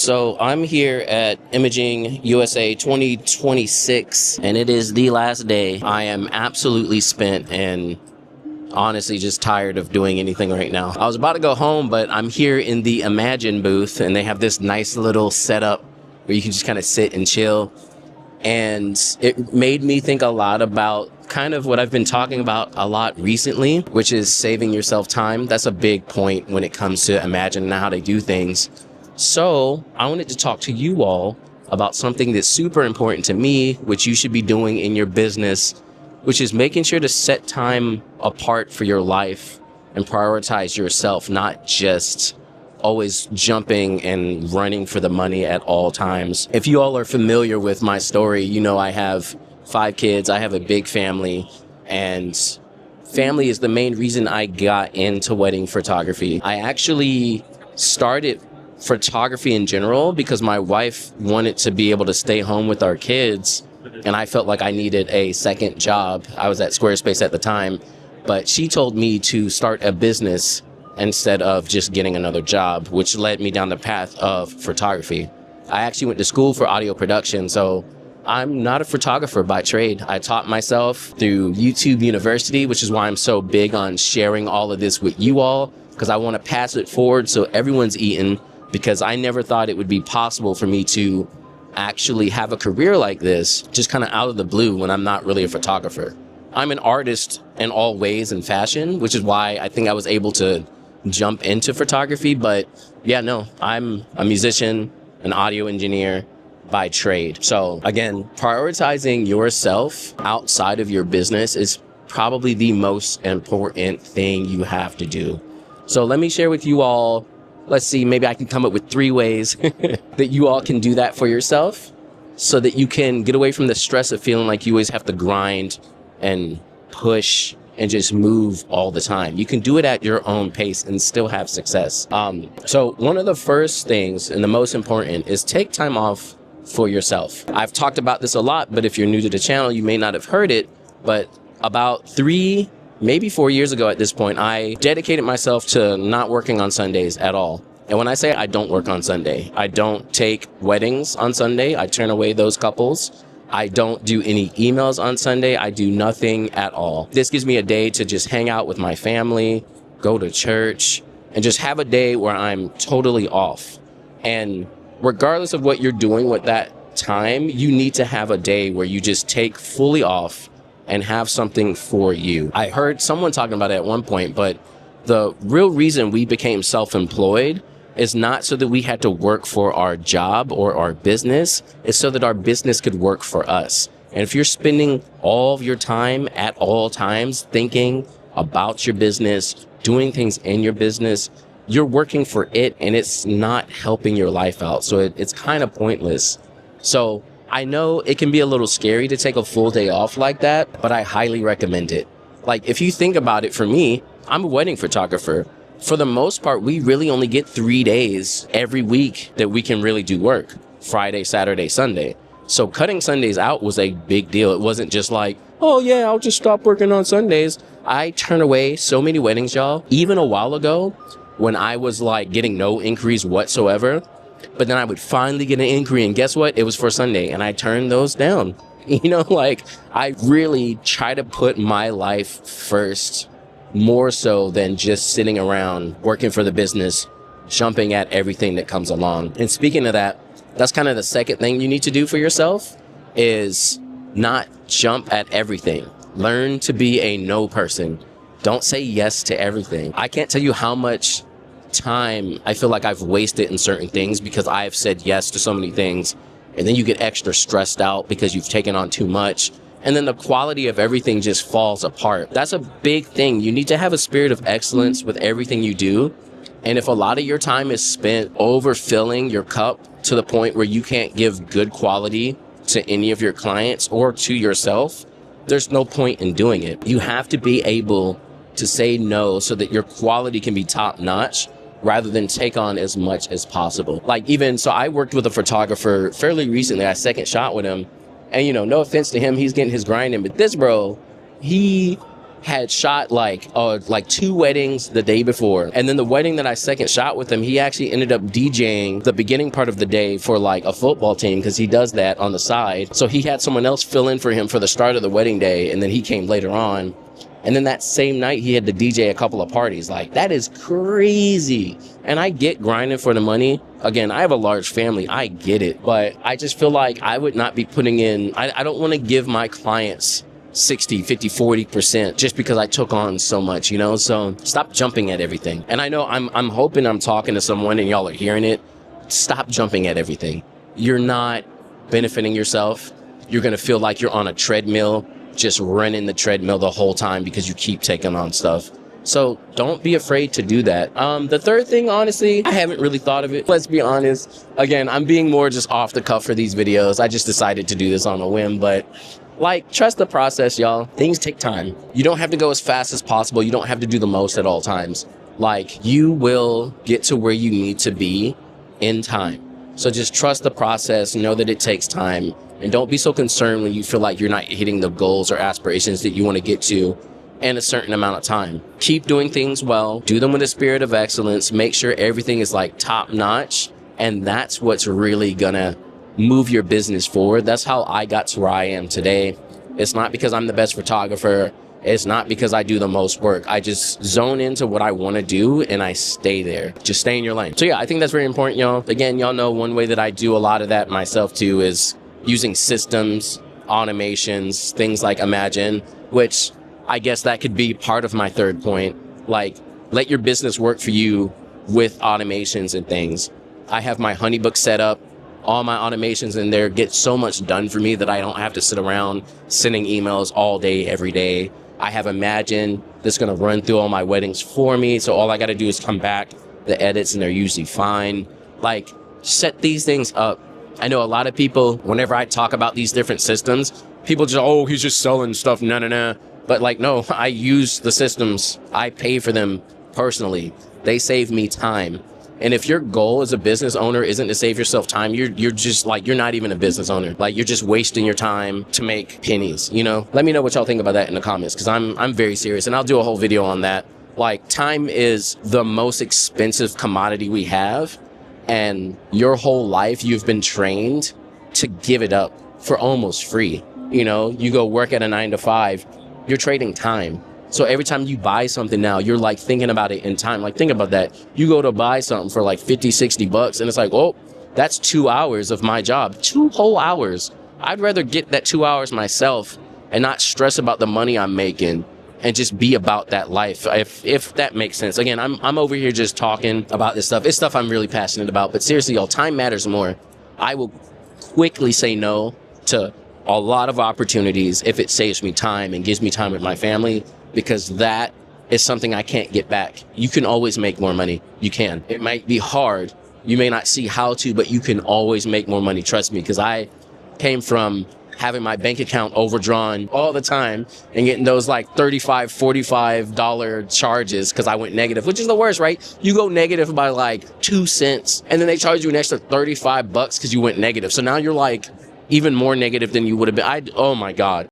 So I'm here at Imaging USA 2026, and it is the last day. I am absolutely spent and honestly just tired of doing anything right now. I was about to go home, but I'm here in the Imagine booth, and they have this nice little setup where you can just kind of sit and chill. And it made me think a lot about kind of what I've been talking about a lot recently, which is saving yourself time. That's a big point when it comes to Imagine and how they do things. So I wanted to talk to you all about something that's super important to me, which you should be doing in your business, which is making sure to set time apart for your life and prioritize yourself, not just always jumping and running for the money at all times. If you all are familiar with my story, you know I have 5 kids, I have a big family, and family is the main reason I got into wedding photography. I actually started photography in general because my wife wanted to be able to stay home with our kids, and I felt like I needed a second job. I was at Squarespace at the time, but she told me to start a business instead of just getting another job, which led me down the path of photography. I actually went to school for audio production, so I'm not a photographer by trade. I taught myself through YouTube University, which is why I'm so big on sharing all of this with you all, because I want to pass it forward so everyone's eating, because I never thought it would be possible for me to actually have a career like this, just kind of out of the blue when I'm not really a photographer. I'm an artist in all ways and fashion, which is why I think I was able to jump into photography. But yeah, no, I'm a musician, an audio engineer by trade. So again, prioritizing yourself outside of your business is probably the most important thing you have to do. So let me share with you all, let's see, maybe I can come up with 3 ways that you all can do that for yourself so that you can get away from the stress of feeling like you always have to grind and push and just move all the time. You can do it at your own pace and still have success. So one of the first things and the most important is take time off for yourself. I've talked about this a lot, but if you're new to the channel, you may not have heard it, but about 3, maybe 4 years ago at this point, I dedicated myself to not working on Sundays at all. And when I say I don't work on Sunday, I don't take weddings on Sunday. I turn away those couples. I don't do any emails on Sunday. I do nothing at all. This gives me a day to just hang out with my family, go to church, and just have a day where I'm totally off. And regardless of what you're doing with that time, you need to have a day where you just take fully off and have something for you. I heard someone talking about it at one point, but the real reason we became self-employed is not so that we had to work for our job or our business. It's so that our business could work for us. And if you're spending all of your time at all times thinking about your business, doing things in your business, you're working for it and it's not helping your life out. So it's kind of pointless. So I know it can be a little scary to take a full day off like that, but I highly recommend it. Like if you think about it, for me, I'm a wedding photographer. For the most part, we really only get 3 days every week that we can really do work. Friday, Saturday, Sunday. So cutting Sundays out was a big deal. It wasn't just like, oh yeah, I'll just stop working on Sundays. I turn away so many weddings, y'all. Even a while ago, when I was like getting no inquiries whatsoever, but then I would finally get an inquiry, and guess what? It was for Sunday, and I turned those down. You know, like I really try to put my life first, more so than just sitting around working for the business, jumping at everything that comes along. And speaking of that, that's kind of the second thing you need to do for yourself, is not jump at everything. Learn to be a no person. Don't say yes to everything. I can't tell you how much time I feel like I've wasted in certain things because I've said yes to so many things, and then you get extra stressed out because you've taken on too much. And then the quality of everything just falls apart. That's a big thing. You need to have a spirit of excellence with everything you do. And if a lot of your time is spent overfilling your cup to the point where you can't give good quality to any of your clients or to yourself, there's no point in doing it. You have to be able to say no so that your quality can be top notch rather than take on as much as possible. Like even, so I worked with a photographer fairly recently. I second shot with him. And, you know, no offense to him, he's getting his grind in. But this bro, he had shot like 2 weddings the day before. And then the wedding that I second shot with him, he actually ended up DJing the beginning part of the day for like a football team, because he does that on the side. So he had someone else fill in for him for the start of the wedding day, and then he came later on. And then that same night, he had to DJ a couple of parties. Like, that is crazy. And I get grinding for the money. Again, I have a large family. I get it. But I just feel like I would not be putting in, I don't want to give my clients 60, 50, 40% just because I took on so much, you know? So stop jumping at everything. And I know I'm hoping I'm talking to someone and y'all are hearing it. Stop jumping at everything. You're not benefiting yourself. You're going to feel like you're on a treadmill, just running the treadmill the whole time because you keep taking on stuff. So don't be afraid to do that. The third thing, honestly, I haven't really thought of it. Let's be honest. Again, I'm being more just off the cuff for these videos. I just decided to do this on a whim, but like, trust the process, y'all. Things take time. You don't have to go as fast as possible. You don't have to do the most at all times. Like, you will get to where you need to be in time. So just trust the process, know that it takes time, and don't be so concerned when you feel like you're not hitting the goals or aspirations that you want to get to in a certain amount of time. Keep doing things well, do them with a spirit of excellence, make sure everything is like top notch, and that's what's really gonna move your business forward. That's how I got to where I am today. It's not because I'm the best photographer. It's not because I do the most work. I just zone into what I want to do and I stay there. Just stay in your lane. So yeah, I think that's very important, y'all. Again, y'all know one way that I do a lot of that myself too is using systems, automations, things like Imagine, which I guess that could be part of my third point. Like, let your business work for you with automations and things. I have my Honeybook set up. All my automations in there get so much done for me that I don't have to sit around sending emails all day, every day. I have Imagine that's going to run through all my weddings for me. So all I got to do is come back, the edits, and they're usually fine. Like, set these things up. I know a lot of people, whenever I talk about these different systems, people just, oh, he's just selling stuff. No. But like, no, I use the systems. I pay for them personally. They save me time. And if your goal as a business owner isn't to save yourself time, you're just like, you're not even a business owner. Like, you're just wasting your time to make pennies, you know? Let me know what y'all think about that in the comments, because I'm very serious, and I'll do a whole video on that. Like, time is the most expensive commodity we have, and your whole life you've been trained to give it up for almost free. You know, you go work at a 9-to-5, you're trading time. So every time you buy something now, you're like thinking about it in time. Like, think about that. You go to buy something for like 50, 60 bucks and it's like, oh, that's 2 hours of my job. 2 whole hours. I'd rather get that 2 hours myself and not stress about the money I'm making and just be about that life, if that makes sense. Again, I'm over here just talking about this stuff. It's stuff I'm really passionate about. But seriously, y'all, time matters more. I will quickly say no to a lot of opportunities if it saves me time and gives me time with my family, because that is something I can't get back. You can always make more money. You can. It might be hard. You may not see how to, but you can always make more money. Trust me, because I came from having my bank account overdrawn all the time and getting those like $35, $45 charges because I went negative, which is the worst, right? You go negative by like 2 cents and then they charge you an extra 35 bucks because you went negative. So now you're like even more negative than you would have been. Oh my God.